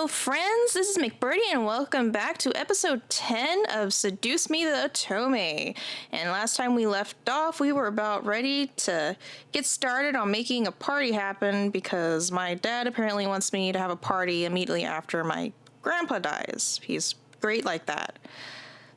Hello, friends. This is McBirdie, and welcome back to episode 10 of Seduce Me the Otome. And last time we left off, we were about ready to get started on making a party happen because my dad apparently wants me to have a party immediately after my grandpa dies. He's great like that.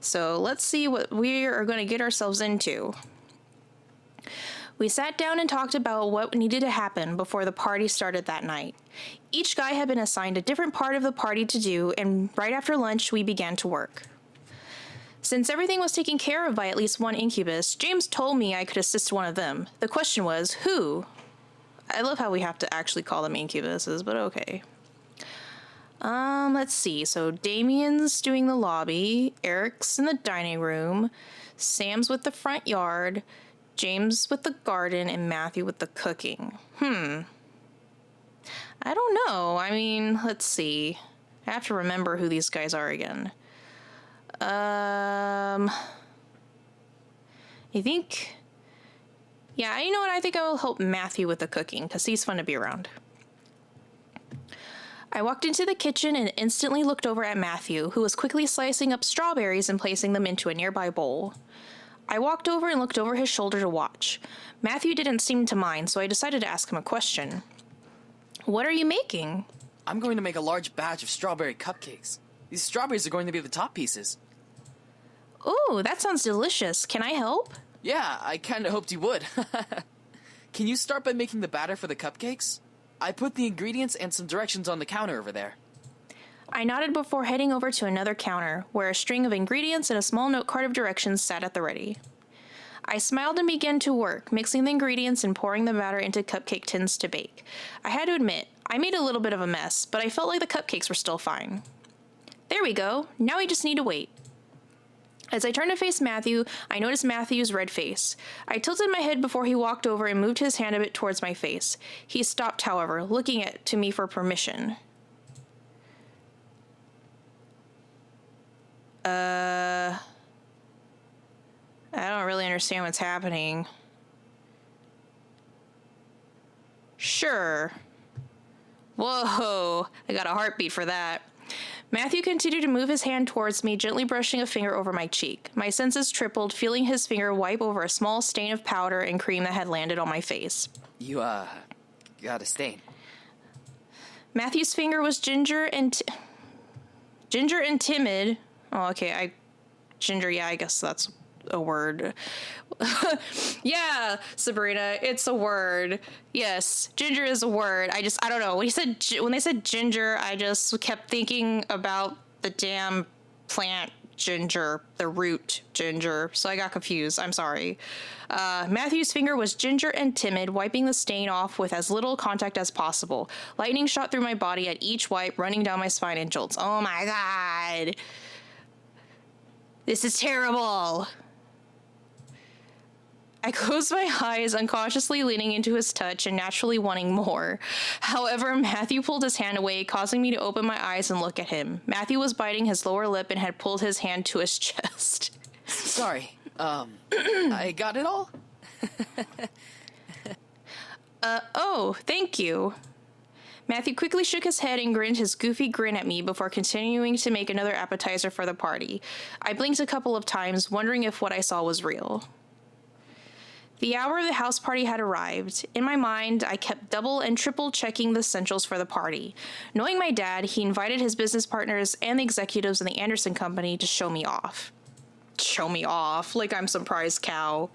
So let's see what we are going to get ourselves into. We sat down and talked about what needed to happen before the party started that night. Each guy had been assigned a different part of the party to do, and right after lunch, we began to work. Since everything was taken care of by at least one incubus, James told me I could assist one of them. The question was, who? I love how we have to actually call them incubuses, but okay. Let's see. So Damien's doing the lobby, Eric's in the dining room, Sam's with the front yard, James with the garden, and Matthew with the cooking. I don't know. I mean, let's see. I have to remember who these guys are again. I think... Yeah, you know what? I think I will help Matthew with the cooking, because he's fun to be around. I walked into the kitchen and instantly looked over at Matthew, who was quickly slicing up strawberries and placing them into a nearby bowl. I walked over and looked over his shoulder to watch. Matthew didn't seem to mind, so I decided to ask him a question. What are you making? I'm going to make a large batch of strawberry cupcakes. These strawberries are going to be the top pieces. Ooh, that sounds delicious. Can I help? Yeah, I kinda hoped you would. Can you start by making the batter for the cupcakes? I put the ingredients and some directions on the counter over there. I nodded before heading over to another counter, where a string of ingredients and a small note card of directions sat at the ready. I smiled and began to work, mixing the ingredients and pouring the batter into cupcake tins to bake. I had to admit, I made a little bit of a mess, but I felt like the cupcakes were still fine. There we go. Now we just need to wait. As I turned to face Matthew, I noticed Matthew's red face. I tilted my head before he walked over and moved his hand a bit towards my face. He stopped, however, looking to me for permission. I don't really understand what's happening. Sure. Whoa, I got a heartbeat for that. Matthew continued to move his hand towards me, gently brushing a finger over my cheek. My senses tripled, feeling his finger wipe over a small stain of powder and cream that had landed on my face. You, got a stain. Matthew's finger was ginger and timid. Oh, okay, ginger, yeah, I guess that's a word. Yeah, Sabrina, it's a word. Yes, ginger is a word. I don't know. When they said ginger, I just kept thinking about the damn plant ginger, the root ginger. So I got confused. I'm sorry. Matthew's finger was ginger and timid, wiping the stain off with as little contact as possible. Lightning shot through my body at each wipe, running down my spine in jolts. Oh my god. This is terrible. I closed my eyes, unconsciously leaning into his touch and naturally wanting more. However, Matthew pulled his hand away, causing me to open my eyes and look at him. Matthew was biting his lower lip and had pulled his hand to his chest. Sorry, I got it all? Oh, thank you. Matthew quickly shook his head and grinned his goofy grin at me before continuing to make another appetizer for the party. I blinked a couple of times, wondering if what I saw was real. The hour of the house party had arrived. In my mind, I kept double and triple checking the essentials for the party. Knowing my dad, he invited his business partners and the executives in the Anderson Company to show me off. Show me off, like I'm some prize cow.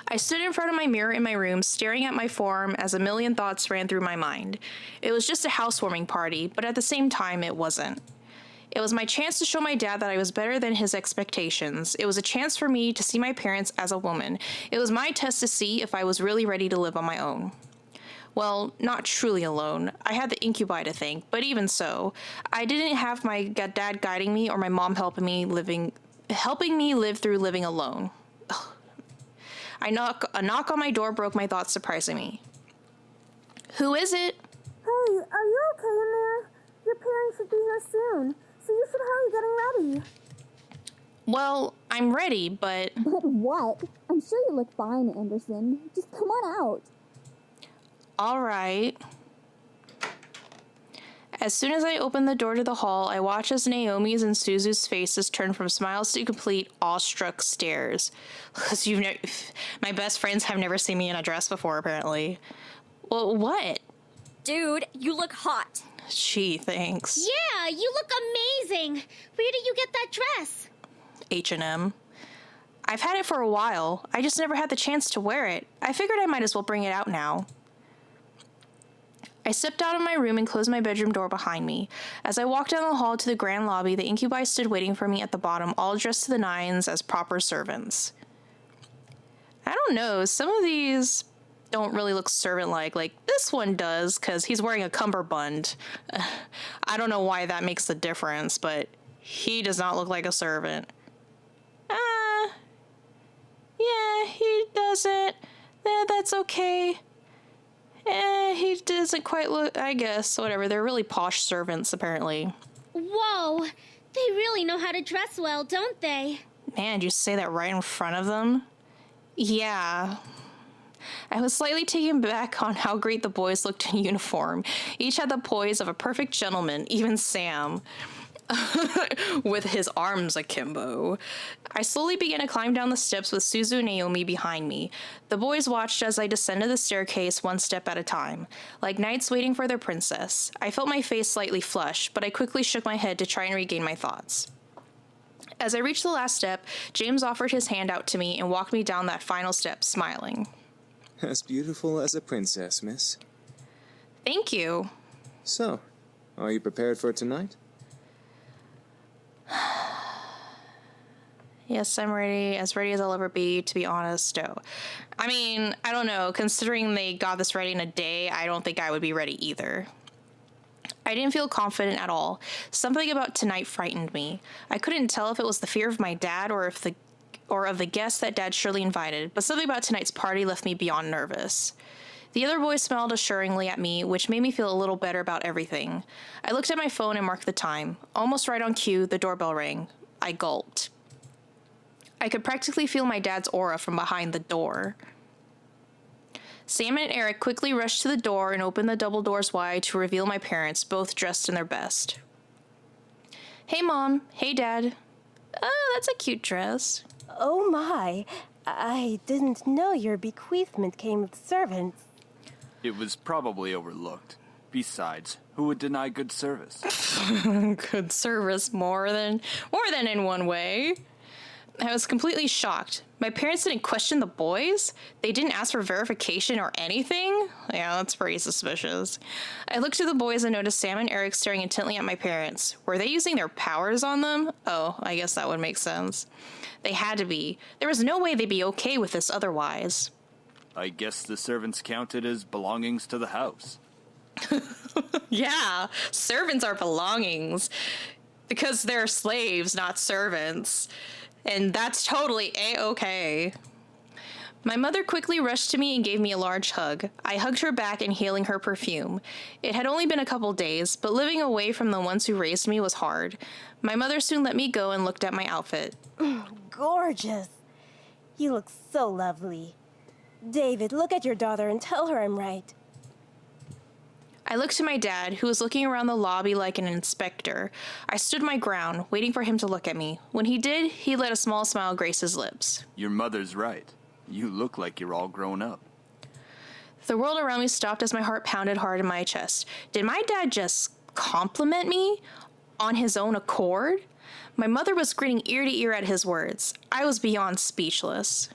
I stood in front of my mirror in my room, staring at my form as a million thoughts ran through my mind. It was just a housewarming party, but at the same time, it wasn't. It was my chance to show my dad that I was better than his expectations. It was a chance for me to see my parents as a woman. It was my test to see if I was really ready to live on my own. Well, not truly alone. I had the incubi to thank, but even so, I didn't have my dad guiding me or my mom helping me live through living alone. Ugh. A knock on my door broke my thoughts, surprising me. Who is it? Hey, are you okay in there? Your parents should be here soon, so you should hurry getting ready. Well, I'm ready, but... But what? I'm sure you look fine, Anderson. Just come on out. All right. As soon as I opened the door to the hall, I watched as Naomi's and Suzu's faces turned from smiles to complete awestruck stares. Because my best friends have never seen me in a dress before, apparently. Well, what? Dude, you look hot. Gee, thanks. Yeah, you look amazing. Where did you get that dress? H&M. I've had it for a while. I just never had the chance to wear it. I figured I might as well bring it out now. I stepped out of my room and closed my bedroom door behind me. As I walked down the hall to the grand lobby, the incubi stood waiting for me at the bottom, all dressed to the nines as proper servants. I don't know, some of these don't really look servant-like. Like, this one does, because he's wearing a cummerbund. I don't know why that makes the difference, but he does not look like a servant. Yeah, he doesn't. Yeah, that's okay. He doesn't quite look, I guess, whatever. They're really posh servants, apparently. Whoa, they really know how to dress well, don't they? Man, did you say that right in front of them? Yeah. I was slightly taken back on how great the boys looked in uniform. Each had the poise of a perfect gentleman, even Sam. With his arms akimbo. I slowly began to climb down the steps with Suzu and Naomi behind me. The boys watched as I descended the staircase one step at a time, like knights waiting for their princess. I felt my face slightly flush, but I quickly shook my head to try and regain my thoughts. As I reached the last step, James offered his hand out to me and walked me down that final step, smiling. As beautiful as a princess, miss. Thank you. So, are you prepared for tonight? Yes, I'm ready as I'll ever be, to be honest. Oh. I mean, I don't know. Considering they got this ready in a day, I don't think I would be ready either. I didn't feel confident at all. Something about tonight frightened me. I couldn't tell if it was the fear of my dad or of the guests that Dad surely invited, but something about tonight's party left me beyond nervous. The other boys smiled assuringly at me, which made me feel a little better about everything. I looked at my phone and marked the time. Almost right on cue, the doorbell rang. I gulped. I could practically feel my dad's aura from behind the door. Sam and Eric quickly rushed to the door and opened the double doors wide to reveal my parents, both dressed in their best. Hey, Mom. Hey, Dad. Oh, that's a cute dress. Oh my, I didn't know your bequeathment came with servants. It was probably overlooked. Besides, who would deny good service? Good service more than in one way. I was completely shocked. My parents didn't question the boys? They didn't ask for verification or anything? Yeah, that's pretty suspicious. I looked at the boys and noticed Sam and Eric staring intently at my parents. Were they using their powers on them? Oh, I guess that would make sense. They had to be. There was no way they'd be okay with this otherwise. I guess the servants counted as belongings to the house. Yeah, servants are belongings. Because they're slaves, not servants. And that's totally A-okay. My mother quickly rushed to me and gave me a large hug. I hugged her back, inhaling her perfume. It had only been a couple days, but living away from the ones who raised me was hard. My mother soon let me go and looked at my outfit. Gorgeous. You look so lovely. David, look at your daughter and tell her I'm right. I looked to my dad, who was looking around the lobby like an inspector. I stood my ground, waiting for him to look at me. When he did, he let a small smile grace his lips. Your mother's right. You look like you're all grown up. The world around me stopped as my heart pounded hard in my chest. Did my dad just compliment me on his own accord? My mother was grinning ear to ear at his words. I was beyond speechless.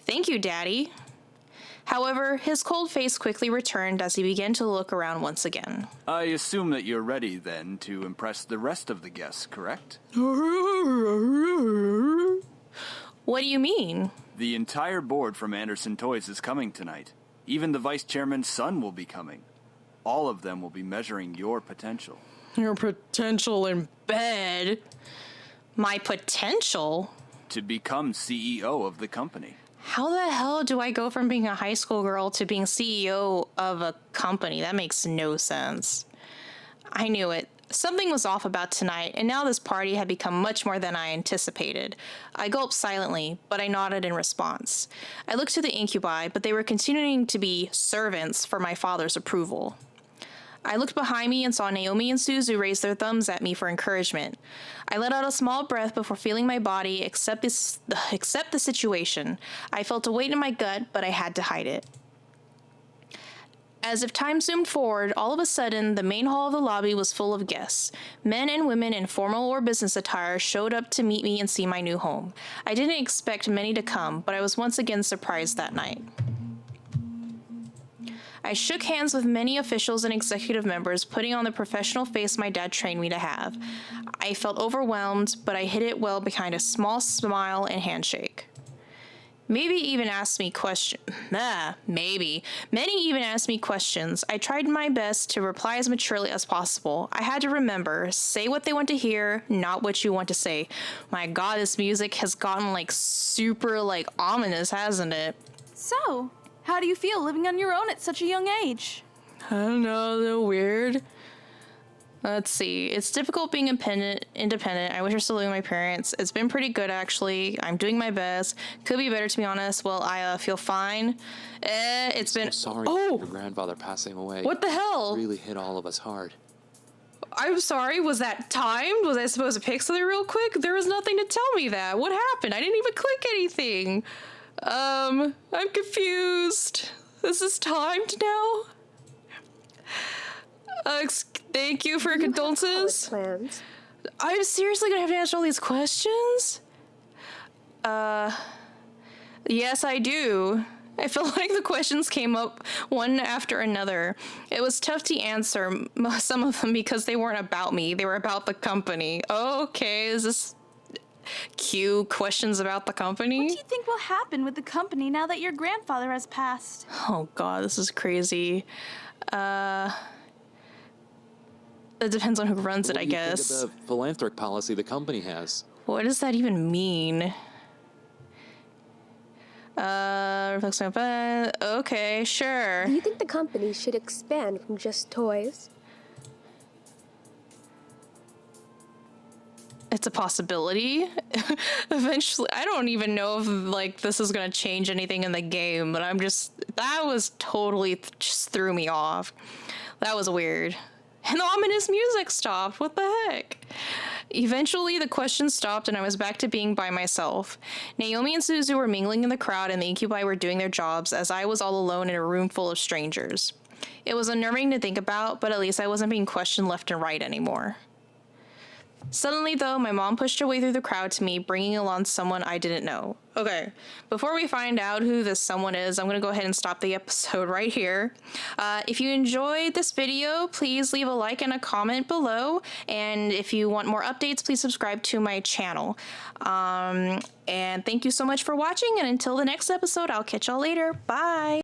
Thank you, Daddy. However, his cold face quickly returned as he began to look around once again. I assume that you're ready, then, to impress the rest of the guests, correct? What do you mean? The entire board from Anderson Toys is coming tonight. Even the vice chairman's son will be coming. All of them will be measuring your potential. Your potential in bed? My potential? To become CEO of the company. How the hell do I go from being a high school girl to being CEO of a company? That makes no sense. I knew it. Something was off about tonight, and now this party had become much more than I anticipated. I gulped silently, but I nodded in response. I looked to the incubi, but they were continuing to be servants for my father's approval. I looked behind me and saw Naomi and Suzu raise their thumbs at me for encouragement. I let out a small breath before feeling my body accept the situation. I felt a weight in my gut, but I had to hide it. As if time zoomed forward, all of a sudden, the main hall of the lobby was full of guests. Men and women in formal or business attire showed up to meet me and see my new home. I didn't expect many to come, but I was once again surprised that night. I shook hands with many officials and executive members, putting on the professional face my dad trained me to have. I felt overwhelmed, but I hid it well behind a small smile and handshake. Many even asked me questions. I tried my best to reply as maturely as possible. I had to remember, say what they want to hear, not what you want to say. My god, this music has gotten super ominous, hasn't it? So, how do you feel living on your own at such a young age? I don't know, a little weird. Let's see. It's difficult being independent. I wish I was still living with my parents. It's been pretty good, actually. I'm doing my best. Could be better, to be honest. Well, I feel fine. It's been... Sorry Oh! for your grandfather passing away. What the hell? Really hit all of us hard. I'm sorry. Was that timed? Was I supposed to pick something real quick? There was nothing to tell me that. What happened? I didn't even click anything. I'm confused. This is timed now? Thank you for your condolences. Plans. I'm seriously gonna have to answer all these questions? Yes, I do. I feel like the questions came up one after another. It was tough to answer some of them because they weren't about me. They were about the company. Okay, is this cue questions about the company? What do you think will happen with the company now that your grandfather has passed? Oh god, this is crazy. It depends on who runs it, I guess. Think of the philanthropic policy the company has. What does that even mean? Okay, sure. Do you think the company should expand from just toys? It's a possibility. Eventually, I don't even know if this is gonna change anything in the game, but that was totally just threw me off. That was weird. And the ominous music stopped. What the heck? Eventually, the questions stopped and I was back to being by myself. Naomi and Suzu were mingling in the crowd and the incubi were doing their jobs as I was all alone in a room full of strangers. It was unnerving to think about, but at least I wasn't being questioned left and right anymore. Suddenly, though, my mom pushed her way through the crowd to me, bringing along someone I didn't know. Okay, before we find out who this someone is, I'm going to go ahead and stop the episode right here. If you enjoyed this video, please leave a like and a comment below. And if you want more updates, please subscribe to my channel. And thank you so much for watching. And until the next episode, I'll catch y'all later. Bye!